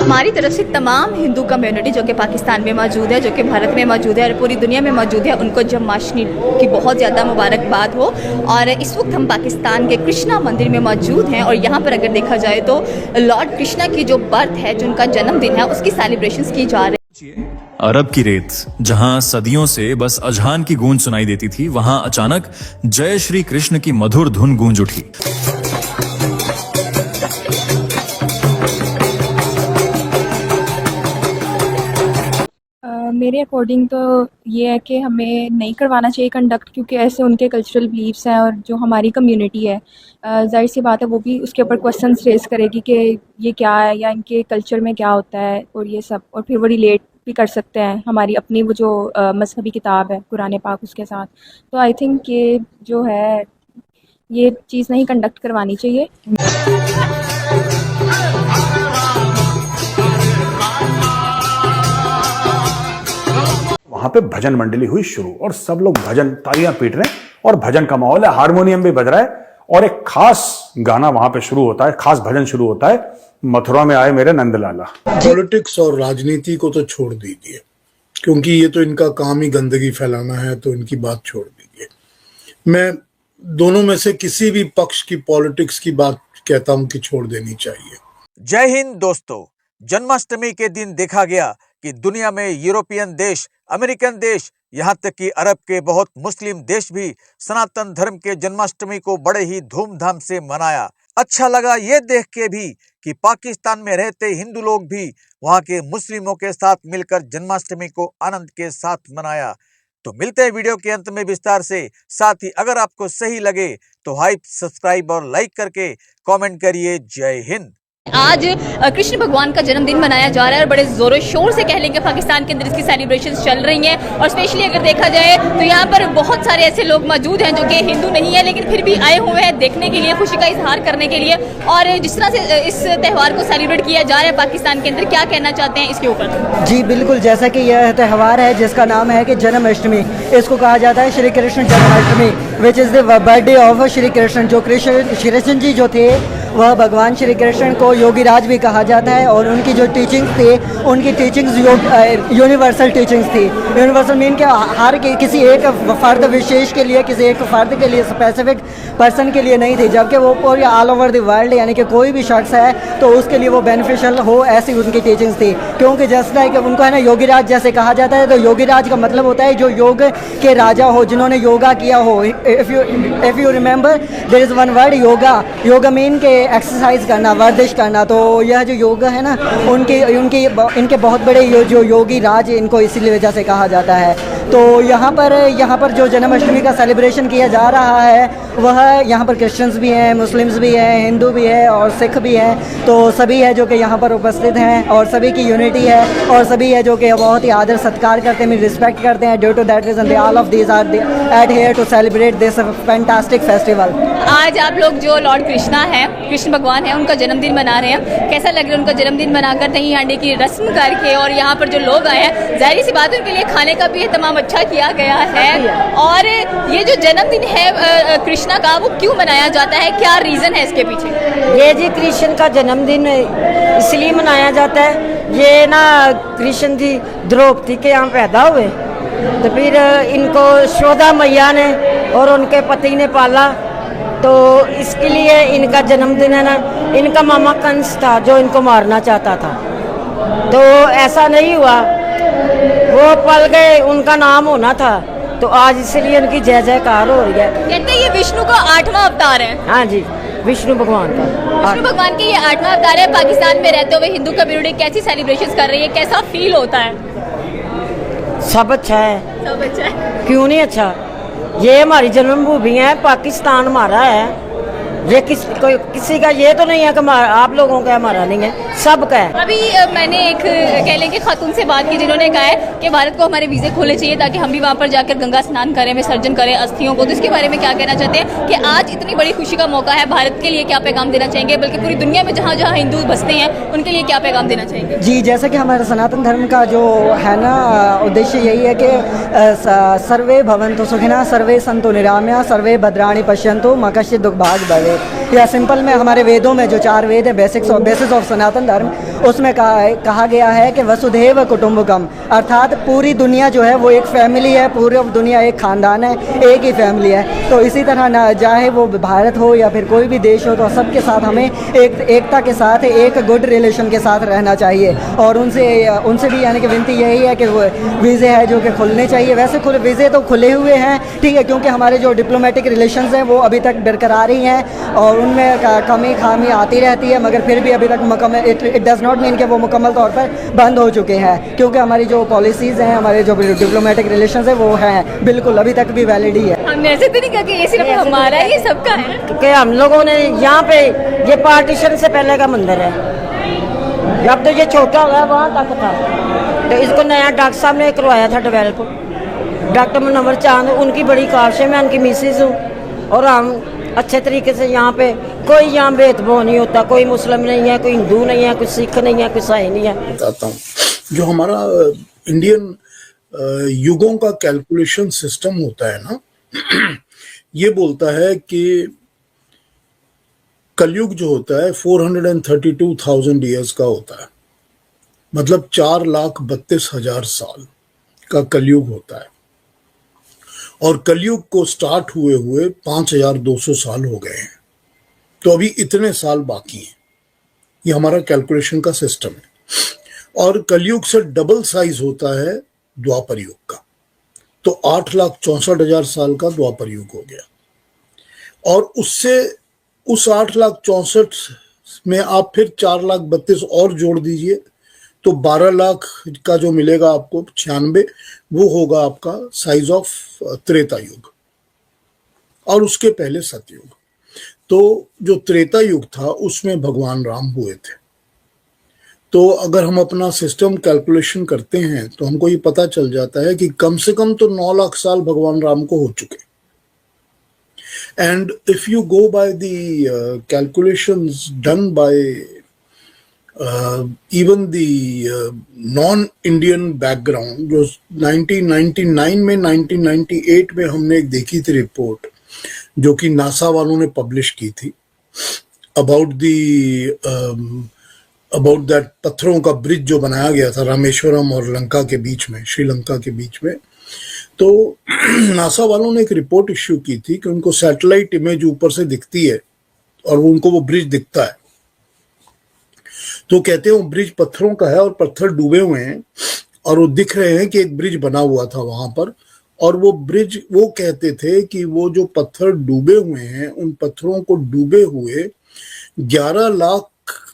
हमारी तरफ से तमाम हिंदू कम्युनिटी जो कि पाकिस्तान में मौजूद है, जो कि भारत में मौजूद है और पूरी दुनिया में मौजूद है, उनको जन्माष्टमी की बहुत ज़्यादा मुबारकबाद हो। और इस वक्त हम पाकिस्तान के कृष्णा मंदिर में मौजूद हैं और यहाँ पर अगर देखा जाए तो लॉर्ड कृष्णा की जो बर्थ है, जो उनका जन्मदिन है, उसकी सेलिब्रेशंस की जा रही है। अरब की रेत, जहां सदियों से बस अजहान की गूंज सुनाई देती थी, वहां अचानक जय श्री कृष्ण की मधुर धुन गूंज उठी। मेरे अकॉर्डिंग तो ये है कि हमें नहीं करवाना चाहिए कंडक्ट, क्योंकि ऐसे उनके कल्चरल बिलीफ्स हैं और जो हमारी कम्युनिटी है, जाहिर सी बात है वो भी उसके ऊपर क्वेश्चंस रेज करेगी कि ये क्या है या इनके कल्चर में क्या होता है और ये सब, और फिर वो रिलेट भी कर सकते हैं हमारी अपनी वो जो मजहबी किताब है कुरान पाक उसके साथ। तो आई थिंक ये जो है ये चीज़ नहीं कंडक्ट करवानी चाहिए। वहां पे भजन मंडली हुई शुरू और सब लोग भजन तालियां पीट रहे हैं और भजन का माहौल है, हारमोनियम भी बज रहा है और एक खास गाना वहां पे शुरू होता है, खास भजन शुरू होता है, मथुरा में आए मेरे नंदलाला। पॉलिटिक्स और राजनीति को तो छोड़ दीजिए, क्योंकि ये तो इनका काम ही गंदगी फैलाना है, तो इनकी बात छोड़ दीजिए। मैं दोनों में से किसी भी पक्ष की पॉलिटिक्स की बात कहता हूं कि छोड़ देनी चाहिए। जय हिंद दोस्तों, जन्माष्टमी के दिन देखा गया कि दुनिया में यूरोपियन देश, अमेरिकन देश, यहाँ तक कि अरब के बहुत मुस्लिम देश भी सनातन धर्म के जन्माष्टमी को बड़े ही धूमधाम से मनाया। अच्छा लगा ये देख के भी कि पाकिस्तान में रहते हिंदू लोग भी वहाँ के मुस्लिमों के साथ मिलकर जन्माष्टमी को आनंद के साथ मनाया। तो मिलते हैं वीडियो के अंत में विस्तार से। साथ ही अगर आपको सही लगे तो हाइप, सब्सक्राइब और लाइक करके कमेंट करिए। जय हिंद। आज कृष्ण भगवान का जन्मदिन मनाया जा रहा है और बड़े जोरों शोर से कह लेंगे पाकिस्तान के अंदर इसकी सेलिब्रेशंस चल रही हैं। और स्पेशली अगर देखा जाए तो यहाँ पर बहुत सारे ऐसे लोग मौजूद हैं जो कि हिंदू नहीं है लेकिन फिर भी आए हुए हैं देखने के लिए, खुशी का इजहार करने के लिए। और जिस तरह से इस त्यौहार को सेलिब्रेट किया जा रहा है पाकिस्तान के अंदर, क्या कहना चाहते हैं इसके ऊपर? जी बिल्कुल, जैसा कि यह त्यौहार है जिसका नाम है कि जन्माष्टमी, इसको कहा जाता है Shri Krishna Janmashtami, which is the birthday of Shri Krishna. जो कृष्ण जी जो थे वह भगवान श्री कृष्ण को योगीराज भी कहा जाता है और उनकी जो टीचिंग्स थी, उनकी टीचिंग्स यूनिवर्सल टीचिंग्स थी। यूनिवर्सल मीन के हर किसी एक फर्द विशेष के लिए, किसी एक फर्द के लिए, स्पेसिफिक पर्सन के लिए नहीं थी, जबकि वो पूरी ऑल ओवर द वर्ल्ड, यानी कि कोई भी शख्स है तो उसके लिए वो बेनिफिशियल हो, ऐसी उनकी टीचिंग्स थी। क्योंकि जैसा है कि उनको है ना योगीराज जैसे कहा जाता है, तो योगीराज का मतलब होता है जो योग के राजा हो, जिन्होंने योगा किया हो। If you remember there is one word yoga. Yoga mean के एक्सरसाइज करना, वर्जिश करना। तो यह जो योगा है ना, इनके बहुत बड़े जो योगी राज, इनको इसीलिए वजह से कहा जाता है। तो यहाँ पर जो जन्माष्टमी का सेलिब्रेशन किया जा रहा है वह यहाँ पर क्रिश्चियंस भी हैं, मुस्लिम्स भी हैं, हिंदू भी है और सिख भी हैं। तो सभी है जो कि यहाँ पर उपस्थित हैं और सभी की यूनिटी है और सभी है जो कि बहुत ही आदर सत्कार करते हैं, रिस्पेक्ट करते हैं। Due to that reason all of these are at here to celebrate this fantastic festival. आज आप लोग जो लॉर्ड कृष्णा हैं, कृष्ण भगवान हैं, उनका जन्मदिन मना रहे हैं। कैसा लग रहा है उनका जन्मदिन मनाकर दही हांडी की रस्म करके? और यहाँ पर जो लोग आए हैं, जाहिर सी बात है उनके लिए खाने का भी तमाम अच्छा किया गया है। और ये जो जन्मदिन है कृष्णा का, वो क्यों मनाया जाता है, क्या रीज़न है इसके पीछे? ये जी कृष्ण का जन्मदिन इसलिए मनाया जाता है, ये ना कृष्ण जी द्रौपदी के यहाँ पैदा हुए, तो फिर इनको यशोदा मैया ने और उनके पति ने पाला, तो इसके लिए इनका जन्मदिन है ना। इनका मामा कंस था जो इनको मारना चाहता था, तो ऐसा नहीं हुआ, वो पल गए, उनका नाम होना था, तो आज इसलिए उनकी जय जयकार हो रही है। कहते हैं ये विष्णु का 8वां अवतार है। हाँ जी, विष्णु भगवान का। विष्णु भगवान के ये 8वां अवतार है। पाकिस्तान में रहते हुए हिंदू कम्युनिटी कैसी सेलिब्रेशंस कर रही है, कैसा फील होता है? सब अच्छा है। सब अच्छा है। क्यों नहीं अच्छा? ये हमारी जन्मभूमि है, पाकिस्तान हमारा है। ये किसी का ये तो नहीं है कि आप लोगों का हमारा नहीं है, सबका है। अभी मैंने एक कह लें कि खातून से बात की जिन्होंने कहा है कि भारत को हमारे वीज़े खोले चाहिए ताकि हम भी वहाँ पर जाकर गंगा स्नान करें, विसर्जन करें अस्थियों को। तो इसके बारे में क्या कहना चाहते हैं कि आज इतनी बड़ी खुशी का मौका है, भारत के लिए क्या पैगाम देना चाहेंगे, बल्कि पूरी दुनिया में जहाँ जहाँ हिंदू बसते हैं उनके लिए क्या पैगाम देना चाहेंगे? जी, जैसा कि हमारे सनातन धर्म का जो है ना उद्देश्य यही है कि सर्वे भवन्तु सुखिनः, सर्वे सन्तु निरामया, सर्वे भद्राणि पश्यन्तु, मा कश्चित् दुःखभाग् भवेत्। या सिंपल में हमारे वेदों में जो 4 वेद है, बेसिस ऑफ सनातन धर्म, उसमें कहा गया है कि वसुधैव कुटुंबकम, अर्थात पूरी दुनिया जो है वो एक फैमिली है, पूरी दुनिया एक ख़ानदान है, एक ही फैमिली है। तो इसी तरह ना चाहे वो भारत हो या फिर कोई भी देश हो, तो सबके साथ हमें एकता के साथ एक गुड रिलेशन के साथ रहना चाहिए। और उनसे भी यानी कि विनती यही है कि वीज़े है जो कि खुलने चाहिए। वैसे वीज़े तो खुले हुए हैं, ठीक है, क्योंकि हमारे जो डिप्लोमेटिक रिलेशंस हैं वो अभी तक बरकरार ही हैं और उनमें कमी खामी आती रहती है, मगर फिर भी अभी तक इट डज़ नॉट मीन कि वो मुकम्मल तौर पर बंद हो चुके हैं, क्योंकि हमारी जो पॉलिसीज़ हैं, हमारे जो डिप्लोमेटिक रिलेशंस हैं वो हैं बिल्कुल अभी तक भी वैलिड ही है। हमने ऐसे तो नहीं कहा कि ये सिर्फ हमारा है, ये सबका है। क्योंकि हम लोगों ने यहाँ पे ये पार्टीशन से पहले का मंदिर है, जब तो ये छोटा हो गया वहाँ तक था, तो इसको नया डॉक्टर साहब ने करवाया था डेवलप, डॉक्टर मुनव्वर चांद, उनकी बड़ी ख्वाहिश है, मैं उनकी मिसेज हूँ। और हम अच्छे तरीके से यहाँ पे कोई यहाँ भेदभाव नहीं होता, कोई मुस्लिम नहीं है, कोई हिंदू नहीं है, कोई सिख नहीं है, कोई ईसाई नहीं है। बताता हूँ, जो हमारा इंडियन युगों का कैलकुलेशन सिस्टम होता है ना, ये बोलता है कि कलयुग जो होता है 432,000 ईयर्स का होता है, मतलब 4,32,000 साल का कलयुग होता है। और कलयुग को स्टार्ट हुए 5,200 साल हो गए हैं, तो अभी इतने साल बाकी हैं। ये हमारा कैलकुलेशन का सिस्टम है। और कलयुग से डबल साइज होता है द्वापर युग का, तो 8,64,000 साल का द्वापर युग हो गया। और उससे उस 8,64,000 में आप फिर 4,32,000 और जोड़ दीजिए, तो 12 लाख का जो मिलेगा आपको 96, वो होगा आपका साइज ऑफ त्रेता युग। और उसके पहले सतयुग। तो जो त्रेता युग था उसमें भगवान राम हुए थे। तो अगर हम अपना सिस्टम कैलकुलेशन करते हैं तो हमको ये पता चल जाता है कि कम से कम तो 9 लाख साल भगवान राम को हो चुके। And if you go by the calculations done by even the non-Indian background, जो 1999 में 1998 में हमने एक देखी थी रिपोर्ट जो कि नासा वालों ने पब्लिश की थी अबाउट दैट पत्थरों का ब्रिज जो बनाया गया था रामेश्वरम और लंका के बीच में, श्रीलंका के बीच में। तो नासा वालों ने एक रिपोर्ट इश्यू की थी कि उनको सैटेलाइट इमेज ऊपर से दिखती है और उनको वो ब्रिज दिखता है, तो कहते हैं वो ब्रिज पत्थरों का है और पत्थर डूबे हुए हैं और वो दिख रहे हैं कि एक ब्रिज बना हुआ था वहां पर। और वो ब्रिज, वो कहते थे कि वो जो पत्थर डूबे हुए हैं उन पत्थरों को डूबे हुए 11 लाख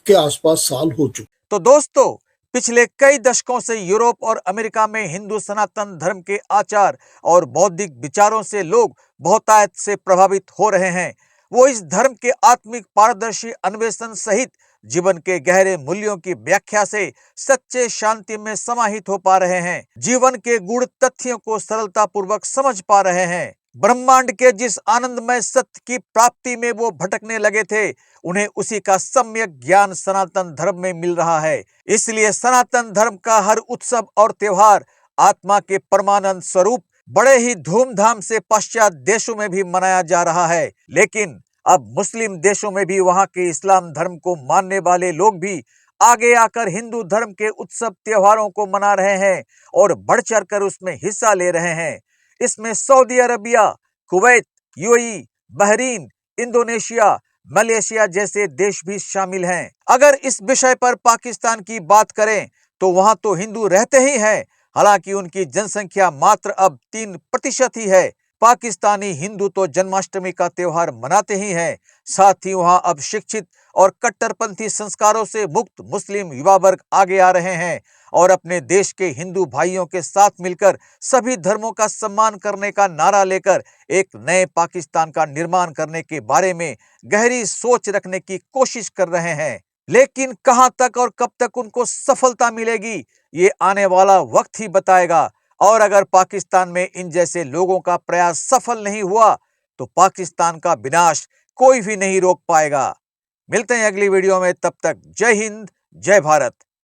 के आसपास साल हो चुके। तो दोस्तों, पिछले कई दशकों से यूरोप और अमेरिका में हिंदू सनातन धर्म के आचार और बौद्धिक विचारों से लोग बहुतायत से प्रभावित हो रहे हैं। वो इस धर्म के आत्मिक पारदर्शी अन्वेषण सहित जीवन के गहरे मूल्यों की व्याख्या से सच्चे शांति में समाहित हो पा रहे हैं, जीवन के गूढ़ तथ्यों को सरलता पूर्वक समझ पा रहे हैं। ब्रह्मांड के जिस आनंदमय सत्य की प्राप्ति में वो भटकने लगे थे, उन्हें उसी का सम्यक ज्ञान सनातन धर्म में मिल रहा है। इसलिए सनातन धर्म का हर उत्सव और त्योहार आत्मा के परमानंद स्वरूप बड़े ही धूमधाम से पश्चात देशों में भी मनाया जा रहा है। लेकिन अब मुस्लिम देशों में भी वहां के इस्लाम धर्म को मानने वाले लोग भी आगे आकर हिंदू धर्म के उत्सव त्योहारों को मना रहे हैं और बढ़ चढ़ कर उसमें हिस्सा ले रहे हैं। इसमें Saudi Arabia, Kuwait, UAE, Bahrain, Indonesia, Malaysia जैसे देश भी शामिल हैं। अगर इस विषय पर पाकिस्तान की बात करें तो वहां तो हिंदू रहते ही हैं, हालांकि उनकी जनसंख्या मात्र अब 3% ही है। पाकिस्तानी हिंदू तो जन्माष्टमी का त्योहार मनाते ही हैं, साथ ही वहां अब शिक्षित और कट्टरपंथी संस्कारों से मुक्त मुस्लिम युवा वर्ग आगे आ रहे हैं और अपने देश के हिंदू भाइयों के साथ मिलकर सभी धर्मों का सम्मान करने का नारा लेकर एक नए पाकिस्तान का निर्माण करने के बारे में गहरी सोच रखने की कोशिश कर रहे हैं। लेकिन कहां तक और कब तक उनको सफलता मिलेगी, ये आने वाला वक्त ही बताएगा। और अगर पाकिस्तान में इन जैसे लोगों का प्रयास सफल नहीं हुआ तो पाकिस्तान का विनाश कोई भी नहीं रोक पाएगा। मिलते हैं अगली वीडियो में, तब तक जय हिंद, जय भारत।